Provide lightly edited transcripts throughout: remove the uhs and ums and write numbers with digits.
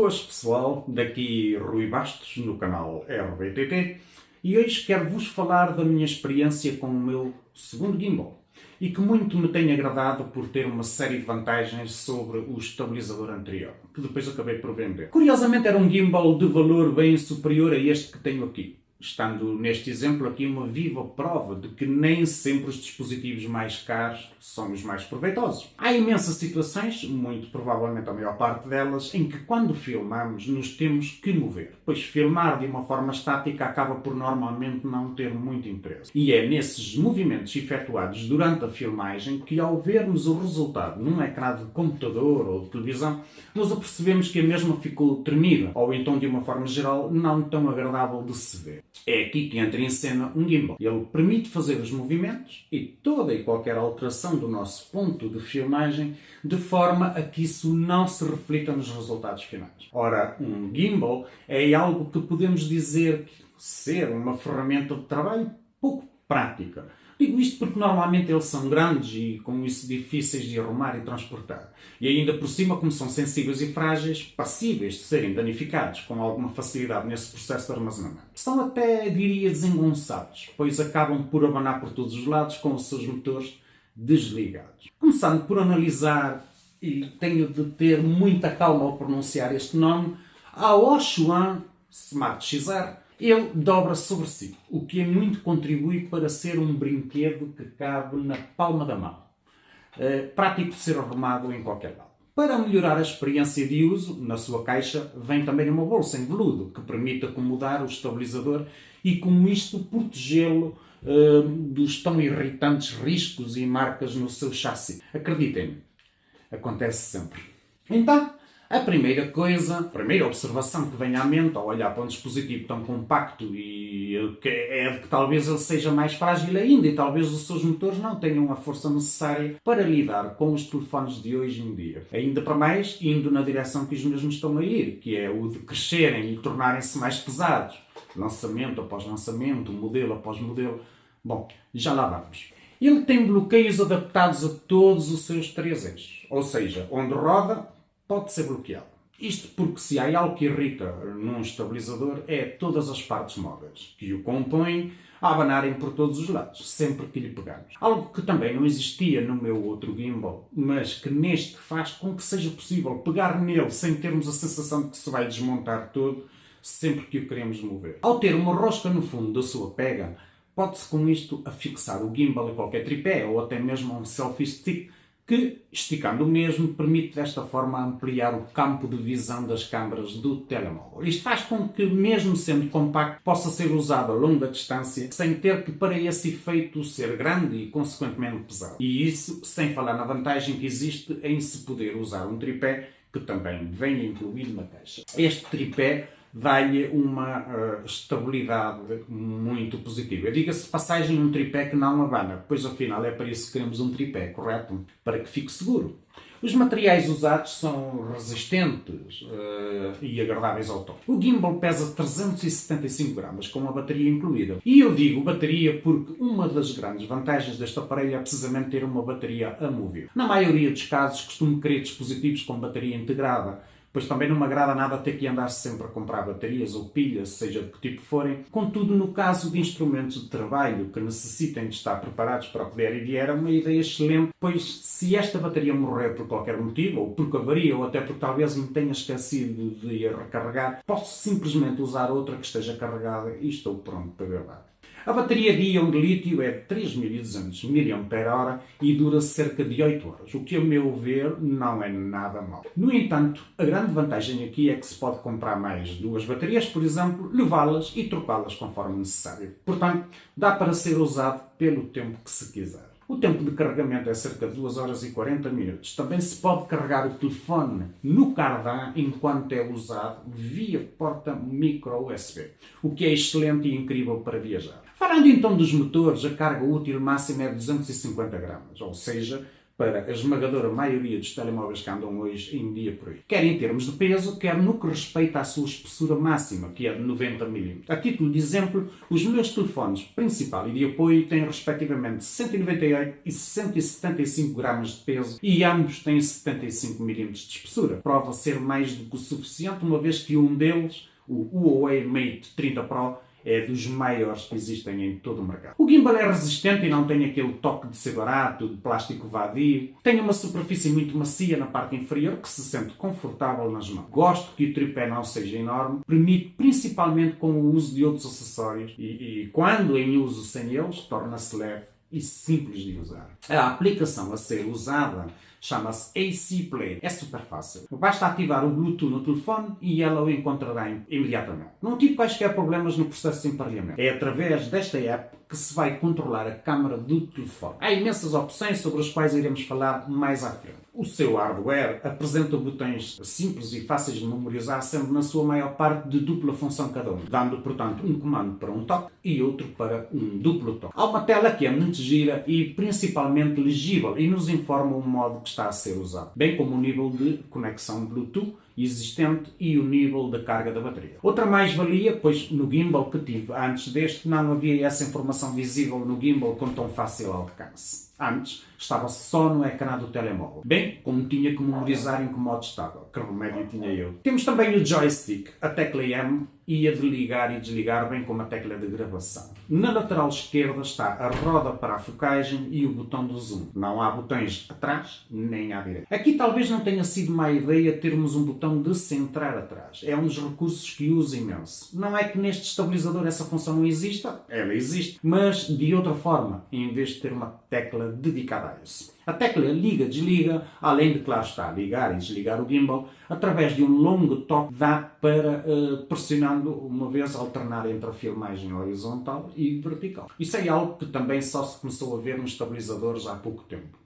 Boas pessoal, daqui Rui Bastos no canal RBTT e hoje quero-vos falar da minha experiência com o meu segundo gimbal e que muito me tem agradado por ter uma série de vantagens sobre o estabilizador anterior, que depois acabei por vender. Curiosamente era um gimbal de valor bem superior a este que tenho aqui, estando neste exemplo aqui uma viva prova de que nem sempre os dispositivos mais caros são os mais proveitosos. Há imensas situações, muito provavelmente a maior parte delas, em que quando filmamos nos temos que mover, pois filmar de uma forma estática acaba por normalmente não ter muito interesse. E é nesses movimentos efetuados durante a filmagem que, ao vermos o resultado num ecrã de computador ou de televisão, nos apercebemos que a mesma ficou tremida, ou então de uma forma geral não tão agradável de se ver. É aqui que entra em cena um gimbal. Ele permite fazer os movimentos e toda e qualquer alteração do nosso ponto de filmagem de forma a que isso não se reflita nos resultados finais. Ora, um gimbal é algo que podemos dizer ser uma ferramenta de trabalho pouco prática. Digo isto porque normalmente eles são grandes e com isso difíceis de arrumar e transportar. E ainda por cima, como são sensíveis e frágeis, passíveis de serem danificados com alguma facilidade nesse processo de armazenamento. São até, diria, desengonçados, pois acabam por abanar por todos os lados com os seus motores desligados. Começando por analisar, e tenho de ter muita calma ao pronunciar este nome, a Ochuan Smart XR. Ele dobra sobre si, o que muito contribui para ser um brinquedo que cabe na palma da mão. Prático de ser arrumado em qualquer lado. Para melhorar a experiência de uso, na sua caixa vem também uma bolsa em veludo que permite acomodar o estabilizador e com isto protegê-lo dos tão irritantes riscos e marcas no seu chassi. Acreditem-me, acontece sempre. Então, a primeira observação que vem à mente ao olhar para um dispositivo tão compacto é de que talvez ele seja mais frágil ainda e talvez os seus motores não tenham a força necessária para lidar com os telefones de hoje em dia. Ainda para mais, indo na direção que os mesmos estão a ir, que é o de crescerem e tornarem-se mais pesados. Lançamento após lançamento, modelo após modelo. Bom, já lá vamos. Ele tem bloqueios adaptados a todos os seus três eixos, ou seja, onde roda, pode ser bloqueado. Isto porque se há algo que irrita num estabilizador é todas as partes móveis, que o compõem a abanarem por todos os lados, sempre que lhe pegamos. Algo que também não existia no meu outro gimbal, mas que neste faz com que seja possível pegar nele sem termos a sensação de que se vai desmontar todo sempre que o queremos mover. Ao ter uma rosca no fundo da sua pega, pode-se com isto afixar o gimbal a qualquer tripé ou até mesmo a um selfie stick, que, esticando o mesmo, permite desta forma ampliar o campo de visão das câmaras do telemóvel. Isto faz com que, mesmo sendo compacto, possa ser usado a longa distância, sem ter que, para esse efeito, ser grande e, consequentemente, pesado. E isso sem falar na vantagem que existe em se poder usar um tripé, que também vem incluído na caixa. Este tripé dá-lhe uma estabilidade muito positiva. Diga-se de passagem, um tripé que não abana, pois afinal é para isso que queremos um tripé, correto? Para que fique seguro. Os materiais usados são resistentes e agradáveis ao toque. O gimbal pesa 375 gramas, com a bateria incluída. E eu digo bateria porque uma das grandes vantagens deste aparelho é precisamente ter uma bateria amovível. Na maioria dos casos costumo querer dispositivos com bateria integrada, pois também não me agrada nada ter que andar sempre a comprar baterias ou pilhas, seja de que tipo forem. Contudo, no caso de instrumentos de trabalho que necessitem de estar preparados para o que der e vier, é uma ideia excelente, pois se esta bateria morrer por qualquer motivo, ou porque avaria, ou até porque talvez me tenha esquecido de a recarregar, posso simplesmente usar outra que esteja carregada e estou pronto para gravar. A bateria de íon de lítio é de 3200 mAh e dura cerca de 8 horas, o que, a meu ver, não é nada mau. No entanto, a grande vantagem aqui é que se pode comprar mais duas baterias, por exemplo, levá-las e trocá-las conforme necessário. Portanto, dá para ser usado pelo tempo que se quiser. O tempo de carregamento é cerca de 2 horas e 40 minutos. Também se pode carregar o telefone no cardan enquanto é usado via porta micro USB, o que é excelente e incrível para viajar. Falando então dos motores, a carga útil máxima é 250 gramas, ou seja, para a esmagadora maioria dos telemóveis que andam hoje em dia por aí. Quer em termos de peso, quer no que respeita à sua espessura máxima, que é de 90 mm. A título de exemplo, os meus telefones principal e de apoio têm respectivamente 198 e 175 gramas de peso e ambos têm 75 mm de espessura. Prova ser mais do que o suficiente, uma vez que um deles, o Huawei Mate 30 Pro, é dos maiores que existem em todo o mercado. O gimbal é resistente e não tem aquele toque de ser barato, de plástico vadio. Tem uma superfície muito macia na parte inferior que se sente confortável nas mãos. Gosto que o tripé não seja enorme, permite principalmente com o uso de outros acessórios e quando em uso sem eles, torna-se leve e simples de usar. A aplicação a ser usada chama-se AC Play. É super fácil. Basta ativar o Bluetooth no telefone e ela o encontrará imediatamente. Não tive quaisquer problemas no processo de emparelhamento. É através desta app que se vai controlar a câmara do telefone. Há imensas opções sobre as quais iremos falar mais à frente. O seu hardware apresenta botões simples e fáceis de memorizar, sendo na sua maior parte de dupla função cada um, dando, portanto, um comando para um toque e outro para um duplo toque. Há uma tela que é muito gira e principalmente legível e nos informa o modo que está a ser usado, bem como o nível de conexão Bluetooth existente e o nível da carga da bateria. Outra mais-valia, pois no gimbal que tive antes deste não havia essa informação visível no gimbal com tão fácil alcance. Antes estava só no ecrã do telemóvel, bem como tinha que memorizar em que modo estava. Que remédio tinha eu. Temos também o joystick, a tecla M e a de ligar e desligar, bem como a tecla de gravação. Na lateral esquerda está a roda para a focagem e o botão do zoom. Não há botões atrás nem à direita. Aqui talvez não tenha sido má ideia termos um botão de centrar atrás. É um dos recursos que uso imenso. Não é que neste estabilizador essa função não exista, ela existe, mas de outra forma, em vez de ter uma tecla dedicada a isso. A tecla liga-desliga, além de, claro está, ligar e desligar o gimbal, através de um longo toque dá para, pressionando uma vez, alternar entre a filmagem horizontal e vertical. Isso é algo que também só se começou a ver nos estabilizadores há pouco tempo.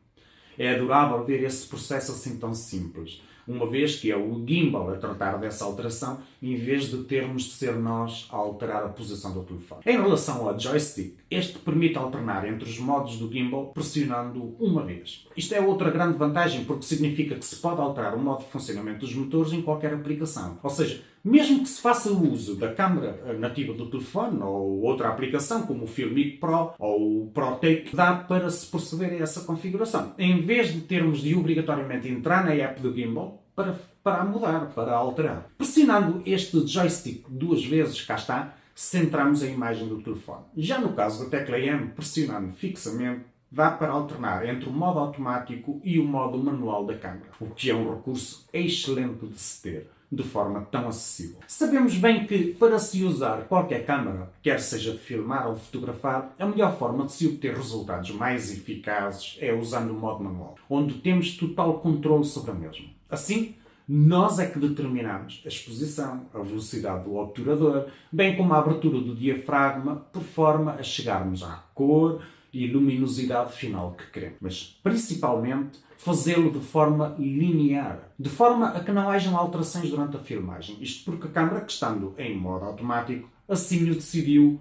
É adorável ver esse processo assim tão simples, uma vez que é o gimbal a tratar dessa alteração, em vez de termos de ser nós a alterar a posição do telefone. Em relação ao joystick, este permite alternar entre os modos do gimbal pressionando uma vez. Isto é outra grande vantagem, porque significa que se pode alterar o modo de funcionamento dos motores em qualquer aplicação. Ou seja, mesmo que se faça o uso da câmera nativa do telefone ou outra aplicação, como o Filmic Pro ou o ProTake, dá para se proceder a essa configuração. Em vez de termos de obrigatoriamente entrar na app do gimbal para mudar, para alterar. Pressionando este joystick duas vezes, cá está, centramos a imagem do telefone. Já no caso da tecla M, pressionando fixamente, dá para alternar entre o modo automático e o modo manual da câmera, o que é um recurso excelente de se ter, de forma tão acessível. Sabemos bem que, para se usar qualquer câmera, quer seja de filmar ou fotografar, a melhor forma de se obter resultados mais eficazes é usando o modo manual, onde temos total controle sobre a mesma. Assim, nós é que determinamos a exposição, a velocidade do obturador, bem como a abertura do diafragma, por forma a chegarmos à cor e luminosidade final que queremos. Mas, principalmente, fazê-lo de forma linear, de forma a que não hajam alterações durante a filmagem. Isto porque a câmera, que estando em modo automático, assim o decidiu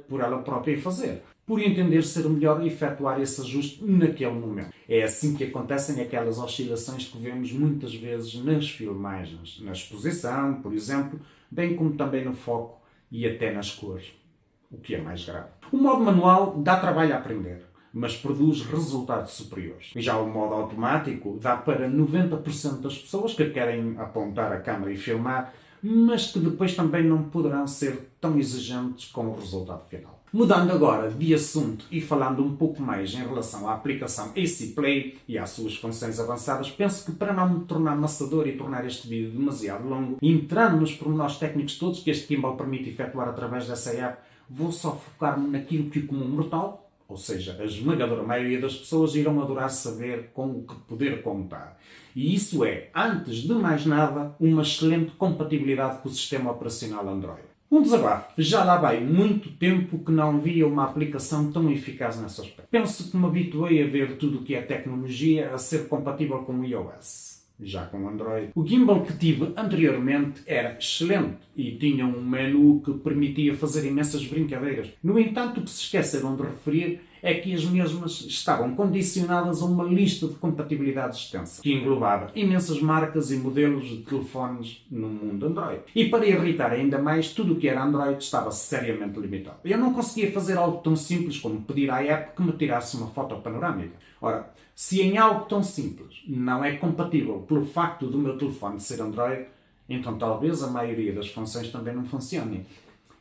por ela própria fazer, por entender ser melhor efetuar esse ajuste naquele momento. É assim que acontecem aquelas oscilações que vemos muitas vezes nas filmagens, na exposição, por exemplo, bem como também no foco e até nas cores, o que é mais grave. O modo manual dá trabalho a aprender, mas produz resultados superiores. Já o modo automático dá para 90% das pessoas que querem apontar a câmera e filmar, mas que depois também não poderão ser tão exigentes com o resultado final. Mudando agora de assunto e falando um pouco mais em relação à aplicação AC Play e às suas funções avançadas, penso que para não me tornar maçador e tornar este vídeo demasiado longo, entrando nos pormenores técnicos todos que este gimbal permite efetuar através dessa app, vou só focar-me naquilo que o comum mortal, ou seja, a esmagadora maioria das pessoas, irão adorar saber com o que poder contar. E isso é, antes de mais nada, uma excelente compatibilidade com o sistema operacional Android. Um desabafo. Já lá vai muito tempo que não via uma aplicação tão eficaz nesse aspecto. Penso que me habituei a ver tudo o que é tecnologia a ser compatível com o iOS. Já com o Android. O gimbal que tive anteriormente era excelente e tinha um menu que permitia fazer imensas brincadeiras. No entanto, o que se esqueceram de referir é que as mesmas estavam condicionadas a uma lista de compatibilidades extensa, que englobava imensas marcas e modelos de telefones no mundo Android. E para irritar ainda mais, tudo o que era Android estava seriamente limitado. Eu não conseguia fazer algo tão simples como pedir à app que me tirasse uma foto panorâmica. Ora, se em algo tão simples não é compatível pelo facto do meu telefone ser Android, então talvez a maioria das funções também não funcionem.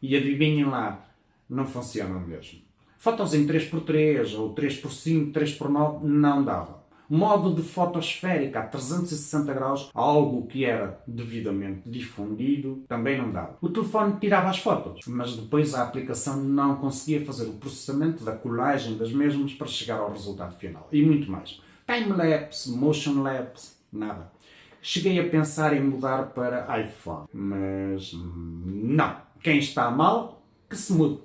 E adivinhem lá, não funcionam mesmo. Fotos em 3x3 ou 3x5, 3x9 não dava. Modo de fotosférica a 360 graus, algo que era devidamente difundido, também não dava. O telefone tirava as fotos, mas depois a aplicação não conseguia fazer o processamento da colagem das mesmas para chegar ao resultado final. E muito mais. Time-lapse, motion-lapse, nada. Cheguei a pensar em mudar para iPhone, mas não. Quem está mal, que se mude.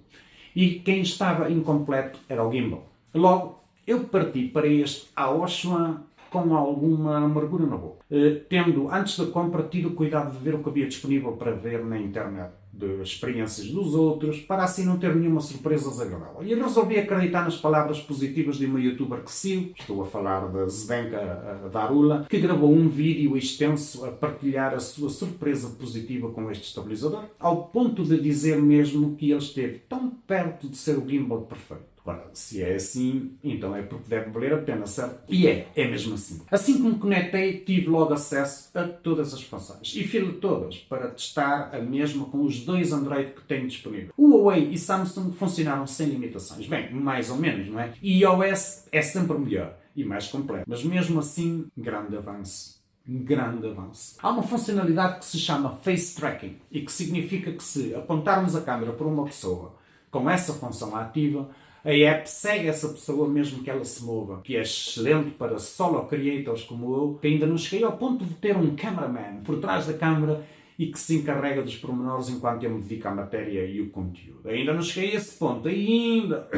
E quem estava incompleto era o gimbal. Logo, eu parti para este Aoshima com alguma amargura na boca. Tendo, antes da compra, tido cuidado de ver o que havia disponível para ver na internet, de experiências dos outros, para assim não ter nenhuma surpresa desagradável. E resolvi acreditar nas palavras positivas de uma youtuber que sigo, estou a falar da Zdenka Darula, que gravou um vídeo extenso a partilhar a sua surpresa positiva com este estabilizador, ao ponto de dizer mesmo que ele esteve tão perto de ser o gimbal perfeito. Ora, se é assim, então é porque deve valer a pena, certo? E é mesmo assim. Assim que me conectei, tive logo acesso a todas as funções. E fiz todas para testar a mesma com os dois Android que tenho disponível. O Huawei e Samsung funcionaram sem limitações. Bem, mais ou menos, não é? E iOS é sempre melhor e mais completo. Mas mesmo assim, grande avanço. Grande avanço. Há uma funcionalidade que se chama Face Tracking e que significa que se apontarmos a câmera para uma pessoa com essa função ativa, a app segue essa pessoa mesmo que ela se mova, que é excelente para solo creators como eu, que ainda não cheguei ao ponto de ter um cameraman por trás da câmera e que se encarrega dos pormenores enquanto eu me dedico à matéria e o conteúdo. Ainda não cheguei a esse ponto, ainda.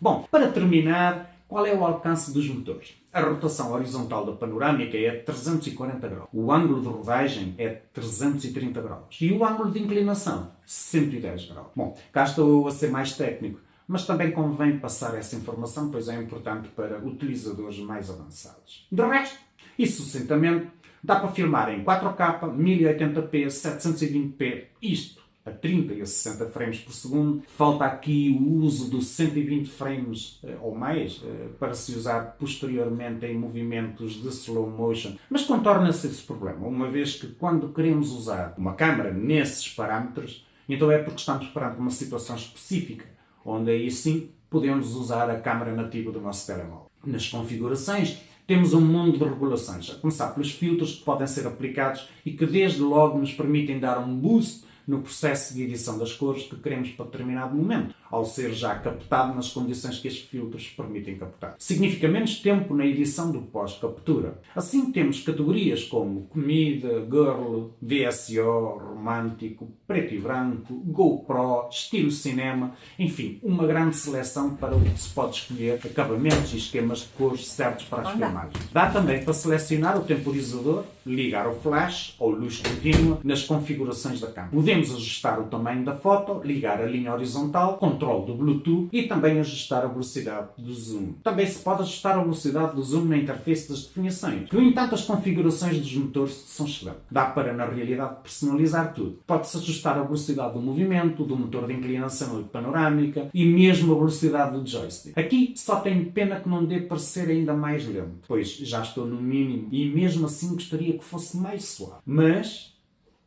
Bom, para terminar, qual é o alcance dos motores? A rotação horizontal da panorâmica é 340 graus. O ângulo de rodagem é 330 graus. E o ângulo de inclinação, 110 graus. Bom, cá estou eu a ser mais técnico, mas também convém passar essa informação, pois é importante para utilizadores mais avançados. De resto, e sucintamente, dá para filmar em 4K, 1080p, 720p, isto a 30 e a 60 frames por segundo. Falta aqui o uso dos 120 frames ou mais para se usar posteriormente em movimentos de slow motion. Mas contorna-se esse problema, uma vez que quando queremos usar uma câmera nesses parâmetros, então é porque estamos perante uma situação específica, onde aí sim podemos usar a câmera nativa do nosso telemóvel. Nas configurações, temos um mundo de regulações, a começar pelos filtros que podem ser aplicados e que desde logo nos permitem dar um boost no processo de edição das cores que queremos para determinado momento, ao ser já captado nas condições que estes filtros permitem captar. Significa menos tempo na edição do pós-captura. Assim temos categorias como comida, girl, VSO, romântico, preto e branco, GoPro, estilo cinema, enfim, uma grande seleção para o que se pode escolher acabamentos e esquemas de cores certos para as filmagens. Dá também para selecionar o temporizador, ligar o flash ou luz contínua nas configurações da câmera. Podemos ajustar o tamanho da foto, ligar a linha horizontal, controle do Bluetooth e também ajustar a velocidade do zoom. Também se pode ajustar a velocidade do zoom na interface das definições. No entanto, as configurações dos motores são excelentes. Dá para, na realidade, personalizar tudo. Pode-se ajustar a velocidade do movimento, do motor de inclinação e de panorâmica e mesmo a velocidade do joystick. Aqui só tenho pena que não dê para ser ainda mais lento, pois já estou no mínimo e mesmo assim gostaria que fosse mais suave. Mas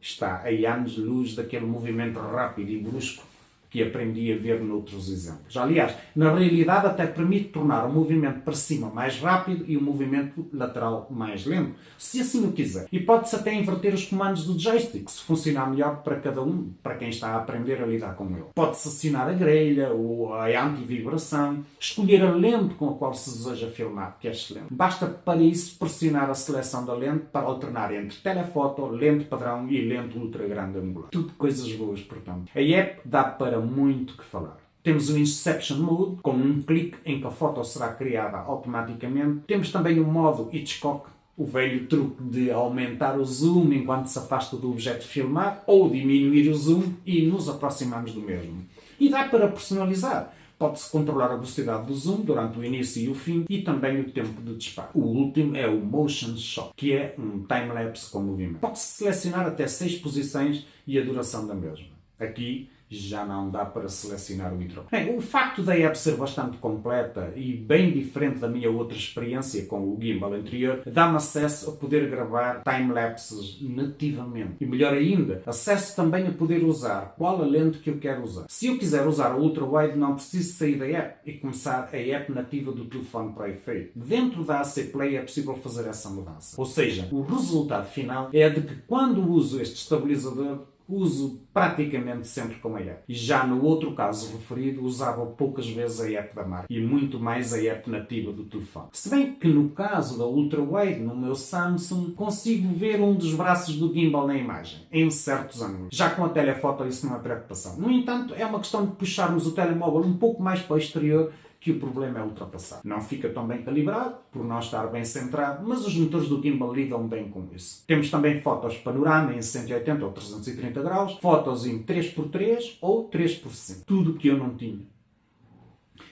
está a anos-luz daquele movimento rápido e brusco que aprendi a ver noutros exemplos. Aliás, na realidade até permite tornar o movimento para cima mais rápido e o movimento lateral mais lento, se assim o quiser. E pode-se até inverter os comandos do joystick, se funcionar melhor para cada um, para quem está a aprender a lidar com ele. Pode-se acionar a grelha ou a anti-vibração, escolher a lente com a qual se deseja filmar, que é excelente. Basta para isso pressionar a seleção da lente para alternar entre telefoto, lente padrão e lente ultra grande angular. Tudo coisas boas, portanto. A app dá para muito que falar. Temos o Inception Mode, com um clique em que a foto será criada automaticamente. Temos também o modo Hitchcock, o velho truque de aumentar o zoom enquanto se afasta do objeto filmar, ou diminuir o zoom e nos aproximamos do mesmo. E dá para personalizar, Pode-se controlar a velocidade do zoom durante o início e o fim e também o tempo de disparo. O último é o Motion Shot, que é um time-lapse com movimento. Pode-se selecionar até 6 posições e a duração da mesma. Aqui já não dá para selecionar o intro. Bem, o facto da app ser bastante completa e bem diferente da minha outra experiência com o gimbal anterior, dá-me acesso a poder gravar time-lapses nativamente. E melhor ainda, acesso também a poder usar qual a lente que eu quero usar. Se eu quiser usar o ultra-wide, não preciso sair da app e começar a app nativa do telefone para efeito. Dentro da AC Play é possível fazer essa mudança. Ou seja, o resultado final é de que quando uso este estabilizador, uso praticamente sempre com a app. E já no outro caso referido, usava poucas vezes a app da marca e muito mais a app nativa do telefone. Se bem que no caso da ultra-wide, no meu Samsung, consigo ver um dos braços do gimbal na imagem, em certos ângulos. Já com a telefoto isso não é preocupação. No entanto, é uma questão de puxarmos o telemóvel um pouco mais para o exterior que o problema é ultrapassado. Não fica tão bem calibrado, por não estar bem centrado, mas os motores do gimbal lidam bem com isso. Temos também fotos panorama em 180 ou 330 graus, fotos em 3x3 ou 3x5. Tudo que eu não tinha.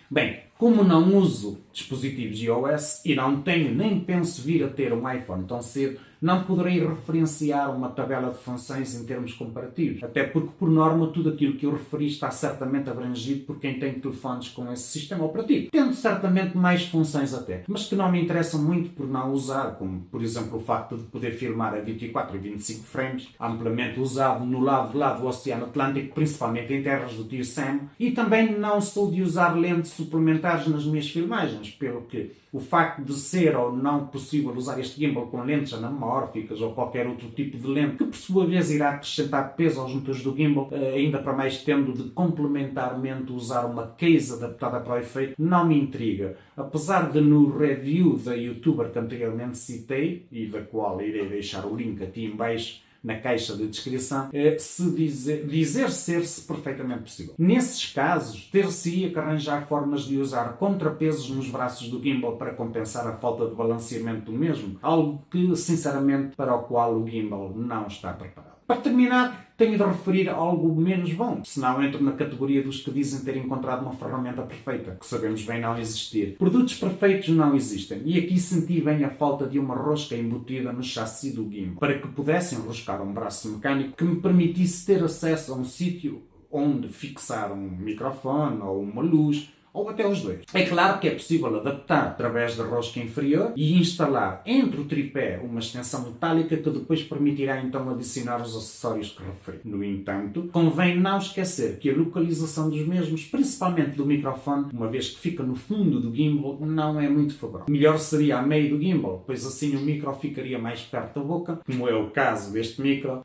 Bem, como não uso dispositivos iOS e não tenho nem penso vir a ter um iPhone tão cedo, não poderei referenciar uma tabela de funções em termos comparativos. Até porque, por norma, tudo aquilo que eu referi está certamente abrangido por quem tem telefones com esse sistema operativo. Tendo certamente mais funções até, mas que não me interessam muito por não usar, como, por exemplo, o facto de poder filmar a 24 e 25 frames, amplamente usado no lado de lá do Oceano Atlântico, principalmente em terras do tio Sam, e também não sou de usar lentes suplementares nas minhas filmagens, pelo que o facto de ser ou não possível usar este gimbal com lentes anamórficas ou qualquer outro tipo de lente, que por sua vez irá acrescentar peso aos motores do gimbal, ainda para mais tendo de complementarmente usar uma case adaptada para o efeito, não me intriga. Apesar de no review da youtuber que anteriormente citei, e da qual irei deixar o link aqui em baixo, na caixa de descrição, se dizer ser-se perfeitamente possível. Nesses casos, ter-se-ia que arranjar formas de usar contrapesos nos braços do gimbal para compensar a falta de balanceamento do mesmo, algo que, sinceramente, para o qual o gimbal não está preparado. Para terminar, tenho de referir algo menos bom, senão entro na categoria dos que dizem ter encontrado uma ferramenta perfeita, que sabemos bem não existir. Produtos perfeitos não existem, e aqui senti bem a falta de uma rosca embutida no chassi do gimbal, para que pudesse enroscar um braço mecânico que me permitisse ter acesso a um sítio onde fixar um microfone ou uma luz, ou até os dois. É claro que é possível adaptar através da rosca inferior e instalar entre o tripé uma extensão metálica que depois permitirá então adicionar os acessórios que referi. No entanto, convém não esquecer que a localização dos mesmos, principalmente do microfone, uma vez que fica no fundo do gimbal, não é muito favorável. Melhor seria a meio do gimbal, pois assim o micro ficaria mais perto da boca, como é o caso deste micro,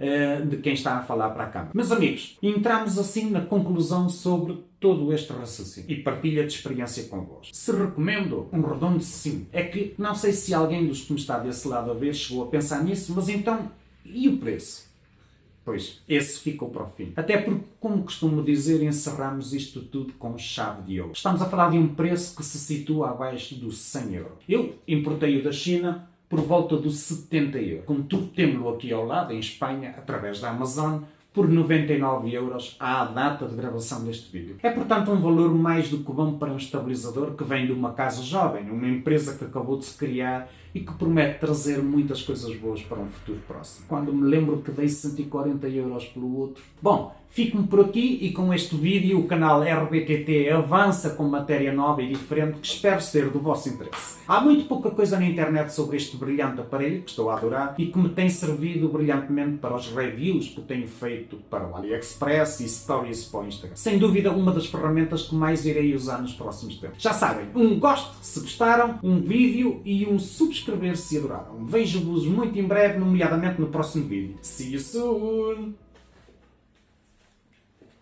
de quem está a falar para a câmera. Meus amigos, entramos assim na conclusão sobre todo este raciocínio e partilha de experiência convosco. Se recomendo, um redondo sim. É que não sei se alguém dos que me está desse lado a ver chegou a pensar nisso, mas então, e o preço? Pois, esse ficou para o fim. Até porque, como costumo dizer, encerramos isto tudo com chave de ouro. Estamos a falar de um preço que se situa abaixo dos 100 euros. Eu importei-o da China por volta dos 70 euros. Contudo, temos-lo aqui ao lado, em Espanha, através da Amazon, por 99 euros à data de gravação deste vídeo. É, portanto, um valor mais do que bom para um estabilizador que vem de uma casa jovem, uma empresa que acabou de se criar e que promete trazer muitas coisas boas para um futuro próximo. Quando me lembro que dei 140 euros pelo outro. Bom, fico-me por aqui e com este vídeo o canal RBTT avança com matéria nova e diferente que espero ser do vosso interesse. Há muito pouca coisa na internet sobre este brilhante aparelho que estou a adorar e que me tem servido brilhantemente para os reviews que tenho feito para o AliExpress e stories para o Instagram. Sem dúvida uma das ferramentas que mais irei usar nos próximos tempos. Já sabem, um gosto se gostaram, um vídeo e um subscrever se adoraram. Vejo-vos muito em breve, nomeadamente no próximo vídeo. See you soon!